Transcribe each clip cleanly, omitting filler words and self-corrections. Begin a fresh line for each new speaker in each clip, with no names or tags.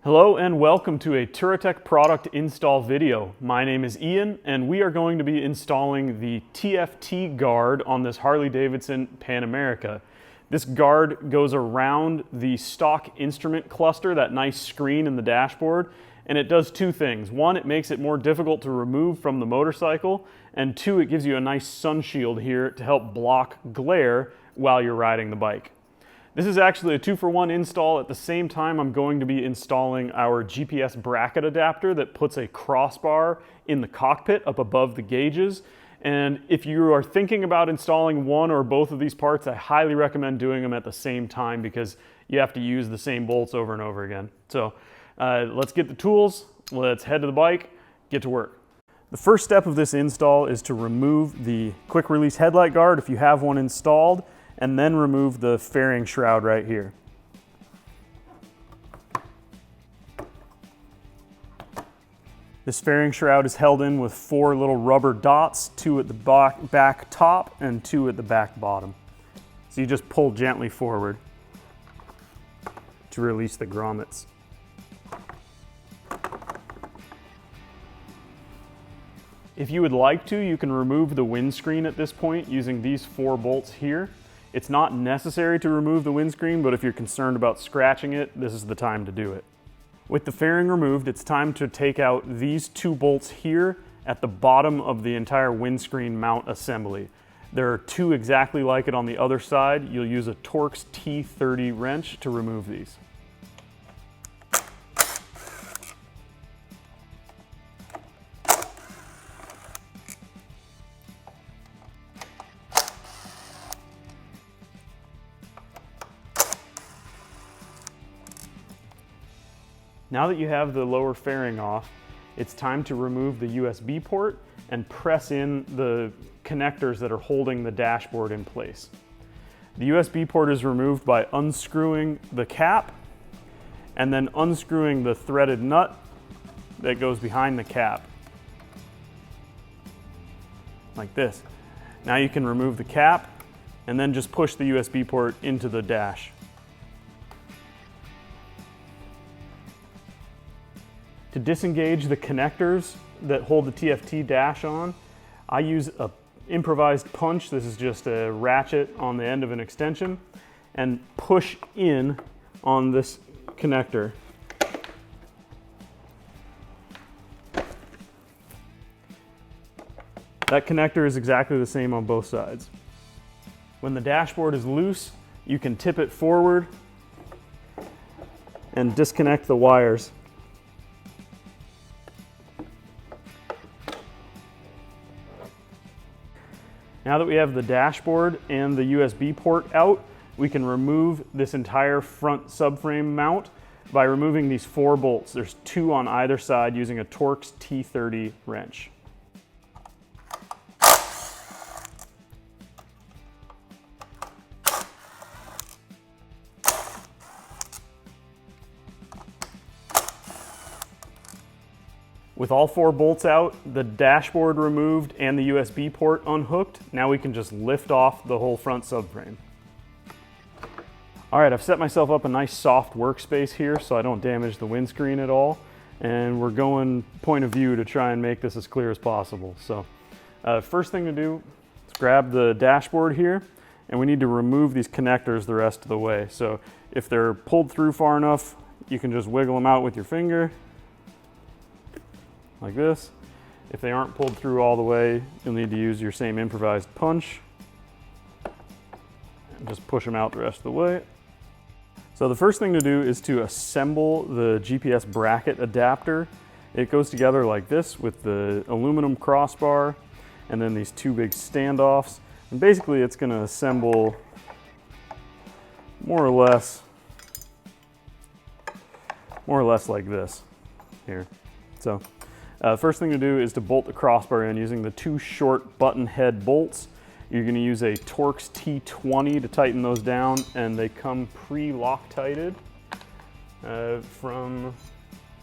Hello and welcome to a Touratech product install video. My name is Ian and we are going to be installing the TFT guard on this Harley-Davidson Pan America. This guard goes around the stock instrument cluster, that nice screen in the dashboard, and it does two things. One, it makes it more difficult to remove from the motorcycle, and two, it gives you a nice sun shield here to help block glare while you're riding the bike. This is actually a 2-for-1 install. At the same time, I'm going to be installing our GPS bracket adapter that puts a crossbar in the cockpit up above the gauges. And if you are thinking about installing one or both of these parts, I highly recommend doing them at the same time because you have to use the same bolts over and over again. So let's get the tools, let's head to the bike, get to work. The first step of this install is to remove the quick release headlight guard if you have one installed, and then remove the fairing shroud right here. This fairing shroud is held in with 4 little rubber dots, 2 at the back top and 2 at the back bottom. So you just pull gently forward to release the grommets. If you would like to, you can remove the windscreen at this point using these 4 bolts here. It's not necessary to remove the windscreen, but if you're concerned about scratching it, this is the time to do it. With the fairing removed, it's time to take out these 2 bolts here at the bottom of the entire windscreen mount assembly. There are 2 exactly like it on the other side. You'll use a Torx T30 wrench to remove these. Now that you have the lower fairing off, it's time to remove the USB port and press in the connectors that are holding the dashboard in place. The USB port is removed by unscrewing the cap and then unscrewing the threaded nut that goes behind the cap, like this. Now you can remove the cap and then just push the USB port into the dash. To disengage the connectors that hold the TFT dash on, I use an improvised punch. This is just a ratchet on the end of an extension, and push in on this connector. That connector is exactly the same on both sides. When the dashboard is loose, you can tip it forward and disconnect the wires. Now that we have the dashboard and the USB port out, we can remove this entire front subframe mount by removing these 4 bolts. There's 2 on either side using a Torx T30 wrench. With all 4 bolts out, the dashboard removed, and the USB port unhooked, now we can just lift off the whole front subframe. All right, I've set myself up a nice soft workspace here so I don't damage the windscreen at all. And we're going point of view to try and make this as clear as possible. So first thing to do is grab the dashboard here, and we need to remove these connectors the rest of the way. So if they're pulled through far enough, you can just wiggle them out with your finger, like this. If they aren't pulled through all the way, you'll need to use your same improvised punch and just push them out the rest of the way. So the first thing to do is to assemble the GPS bracket adapter. It goes together like this with the aluminum crossbar and then these 2 big standoffs. And basically it's going to assemble more or less like this here. So first thing to do is to bolt the crossbar in using the 2 short button head bolts. You're going to use a Torx T20 to tighten those down, and they come pre-Loctited from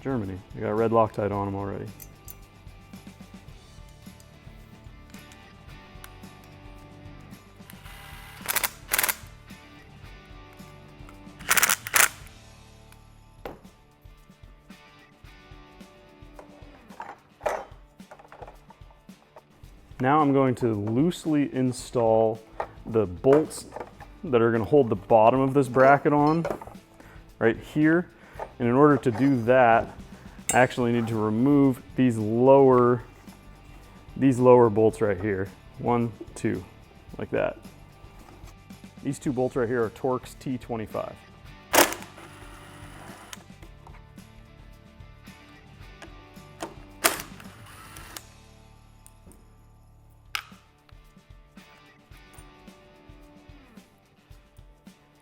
Germany. They got red Loctite on them already. Now I'm going to loosely install the bolts that are going to hold the bottom of this bracket on right here. And in order to do that, I actually need to remove these lower bolts right here. 1, 2, like that. These two bolts right here are Torx T25.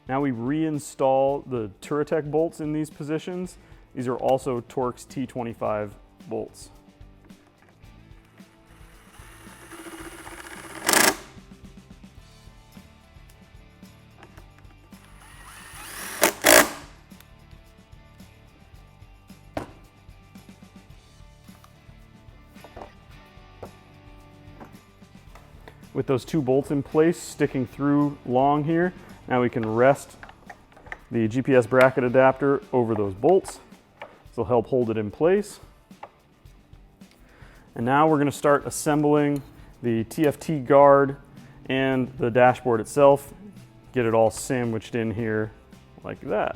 Now we reinstall the Touratech bolts in these positions. These are also Torx T25 bolts. With those two bolts in place, sticking through long here, now we can rest the GPS bracket adapter over those bolts. This will help hold it in place. And now we're going to start assembling the TFT guard and the dashboard itself. Get it all sandwiched in here like that.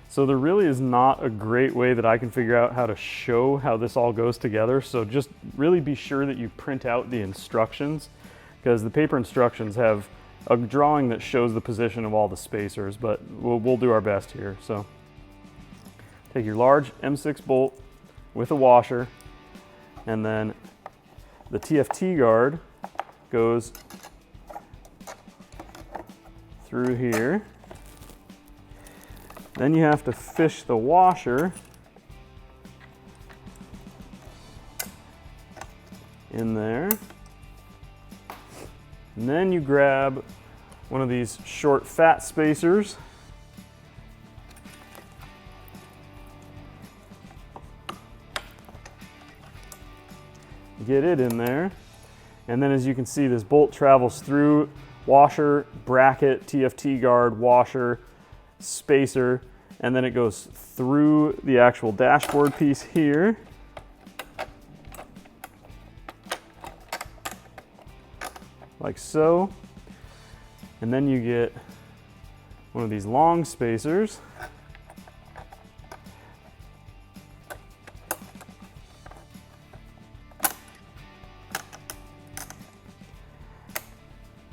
So there really is not a great way that I can figure out how to show how this all goes together. So just really be sure that you print out the instructions, because the paper instructions have a drawing that shows the position of all the spacers, but we'll do our best here. So take your large M6 bolt with a washer, and then the TFT guard goes through here. Then you have to fish the washer in there. And then you grab one of these short fat spacers. Get it in there. And then as you can see, this bolt travels through washer, bracket, TFT guard, washer, spacer, and then it goes through the actual dashboard piece here. Like so. And then you get one of these long spacers.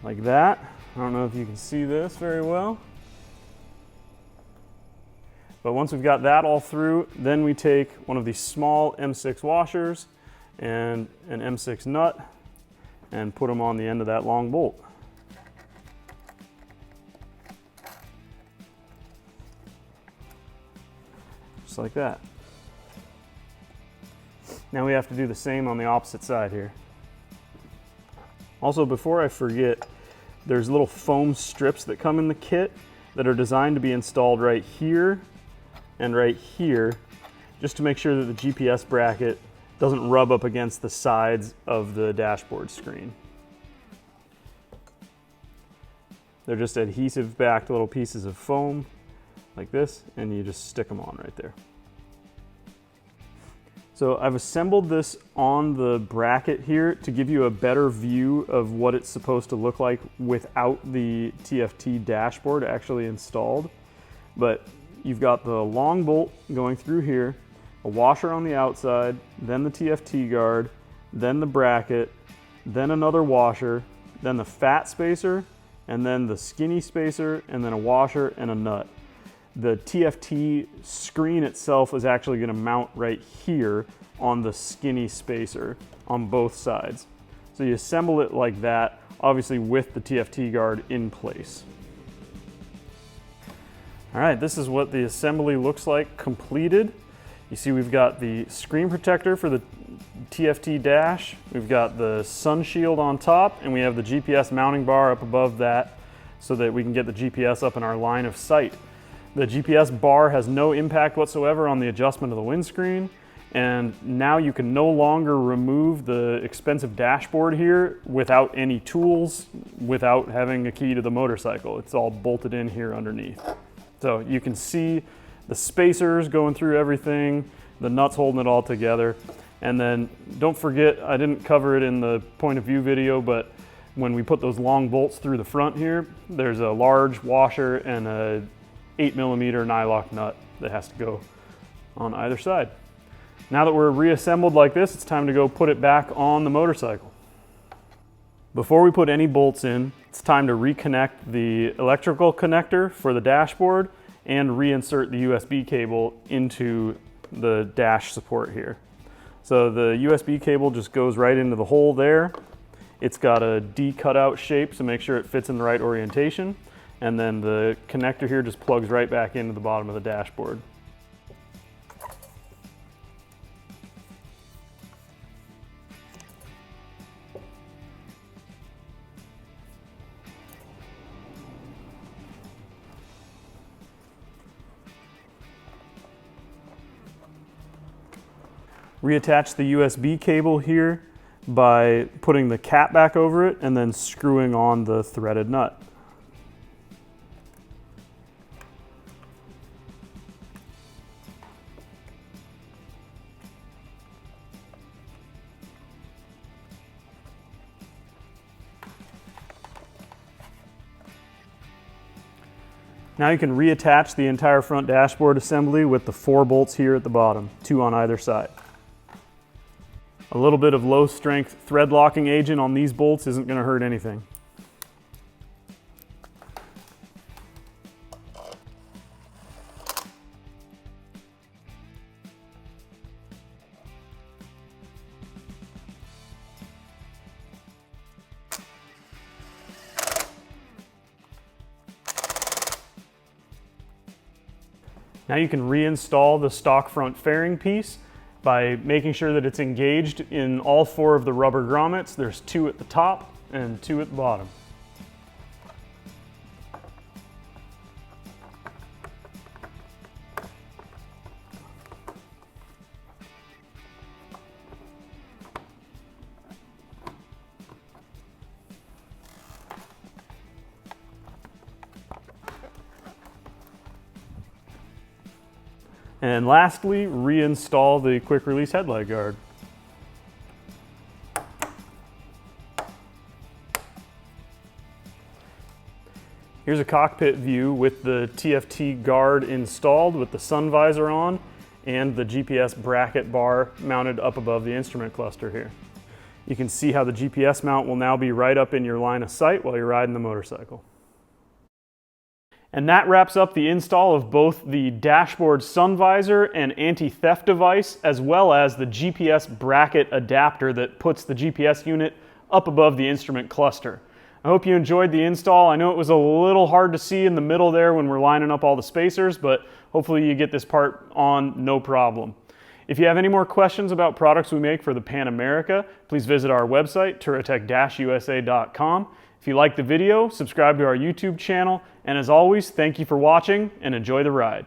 Like that. I don't know if you can see this very well. But once we've got that all through, then we take one of these small M6 washers and an M6 nut and put them on the end of that long bolt. Just like that. Now we have to do the same on the opposite side here. Also, before I forget, there's little foam strips that come in the kit that are designed to be installed right here and right here, just to make sure that the GPS bracket doesn't rub up against the sides of the dashboard screen. They're just adhesive backed little pieces of foam like this, and you just stick them on right there. So I've assembled this on the bracket here to give you a better view of what it's supposed to look like without the TFT dashboard actually installed. But you've got the long bolt going through here, a washer on the outside, then the TFT guard, then the bracket, then another washer, then the fat spacer, and then the skinny spacer, and then a washer and a nut. The TFT screen itself is actually going to mount right here on the skinny spacer on both sides. So you assemble it like that, obviously with the TFT guard in place. All right, this is what the assembly looks like completed. You see we've got the screen protector for the TFT dash, we've got the sun shield on top, and we have the GPS mounting bar up above that so that we can get the GPS up in our line of sight. The GPS bar has no impact whatsoever on the adjustment of the windscreen, and now you can no longer remove the expensive dashboard here without any tools, without having a key to the motorcycle. It's all bolted in here underneath. So you can see the spacers going through everything, the nuts holding it all together, And then don't forget, I didn't cover it in the point of view video, but when we put those long bolts through the front here, there's a large washer and a 8mm nylock nut that has to go on either side. Now that we're reassembled like this, it's time to go put it back on the motorcycle. Before we put any bolts in, it's time to reconnect the electrical connector for the dashboard and reinsert the USB cable into the dash support here. So the USB cable just goes right into the hole there. It's got a D cutout shape, so make sure it fits in the right orientation. And then the connector here just plugs right back into the bottom of the dashboard. Reattach the USB cable here by putting the cap back over it and then screwing on the threaded nut. Now you can reattach the entire front dashboard assembly with the 4 bolts here at the bottom, 2 on either side. A little bit of low strength thread locking agent on these bolts isn't going to hurt anything. Now you can reinstall the stock front fairing piece by making sure that it's engaged in all 4 of the rubber grommets. There's 2 at the top and 2 at the bottom. And lastly, reinstall the quick release headlight guard. Here's a cockpit view with the TFT guard installed with the sun visor on and the GPS bracket bar mounted up above the instrument cluster here. You can see how the GPS mount will now be right up in your line of sight while you're riding the motorcycle. And that wraps up the install of both the dashboard sun visor and anti-theft device, as well as the GPS bracket adapter that puts the GPS unit up above the instrument cluster. I hope you enjoyed the install. I know it was a little hard to see in the middle there when we're lining up all the spacers, but hopefully you get this part on no problem. If you have any more questions about products we make for the Pan America, please visit our website, touratech-usa.com. If you liked the video, subscribe to our YouTube channel, and as always, thank you for watching and enjoy the ride.